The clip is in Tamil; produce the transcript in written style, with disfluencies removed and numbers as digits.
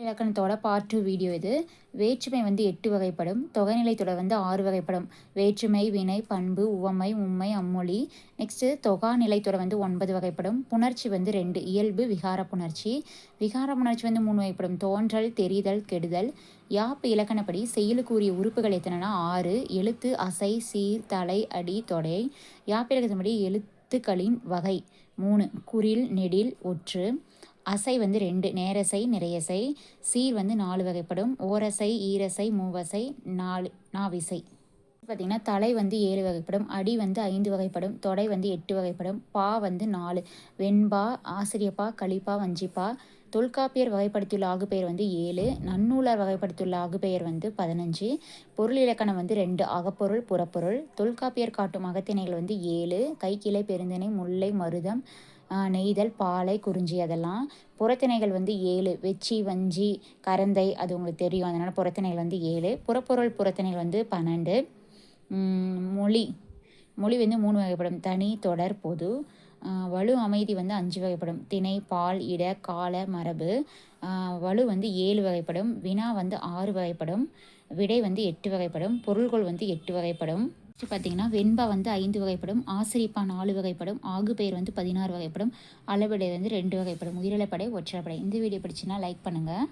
இலக்கணத்தோட பார்ட் 2 வீடியோ இது. வேற்றுமை வந்து 8 வகைப்படும். தொகைநிலை தொடர் வந்து 6 வகைப்படும். வேற்றுமை, வினை, பண்பு, உவமை, உம்மை, அம்மொழி. நெக்ஸ்ட்டு தொகா நிலைத்தொடர் வந்து 9 வகைப்படும். புணர்ச்சி வந்து 2, இயல்பு, விகார புணர்ச்சி. விகார புணர்ச்சி வந்து 3 வகைப்படும். தோன்றல், தெரிதல், கெடுதல். யாப்பு இலக்கணப்படி செய்யுளுக்குரிய உறுப்புகள் எத்தனைனா 6. எழுத்து, அசை, சீர், தலை, அடி, தொடை. யாப்பு இலக்கணப்படி எழுத்துக்களின் வகை 3. குறில், நெடில், ஒற்று. அசை வந்து 2, நேரசை, நிறையசை. சீர் வந்து 4 வகைப்படும். ஓரசை, ஈரசை, மூவசை, 4 நாவிசை. பார்த்திங்கன்னா தலை வந்து 7 வகைப்படும். அடி வந்து 5 வகைப்படும். தொடை வந்து 8 வகைப்படும். பா வந்து 4, வெண்பா, ஆசிரியப்பா, கலிப்பா, வஞ்சிப்பா. தொல்காப்பியர் வகைப்படுத்தியுள்ள ஆகுபெயர் வந்து 7. நன்னூலார் வகைப்படுத்தியுள்ள ஆகுபெயர் வந்து 15. பொருள் இலக்கணம் வந்து 2, அகப்பொருள், புறப்பொருள். தொல்காப்பியர் காட்டும் அகத்திணைகள் வந்து 7, கைக்கிளை, பெருந்திணை, முல்லை, மருதம், நெய்தல், பாலை, குறிஞ்சி. அதெல்லாம் புறத்திணைகள் வந்து 7, வெச்சி, வஞ்சி, கரந்தை. அது உங்களுக்கு தெரியும், அதனால் புறத்திணைகள் வந்து 7. புறப்பொருள் புறத்திணைகள் வந்து 12. மொழி மொழி வந்து 3 வகைப்படும். தனி, தொடர், பொது. வலு, அமைதி வந்து 5 வகைப்படும். திணை, பால், இட, கால, மரபு. வலு வந்து 7 வகைப்படும். வினா வந்து 6 வகைப்படும். விடை வந்து 8 வகைப்படும். பொருள்கள் வந்து 8 வகைப்படும். பார்த்தீங்கன்னா வெண்பா வந்து 5 வகைப்படும். ஆசிரியப்பா 4 வகைப்படும். ஆகுபெயர் வந்து 16 வகைப்படும். அளவிடை வந்து 2 வகைப்படும். உயிரிழப்படை, ஒற்றப்படை. இந்த வீடியோ பிடிச்சுன்னா லைக் பண்ணுங்கள்.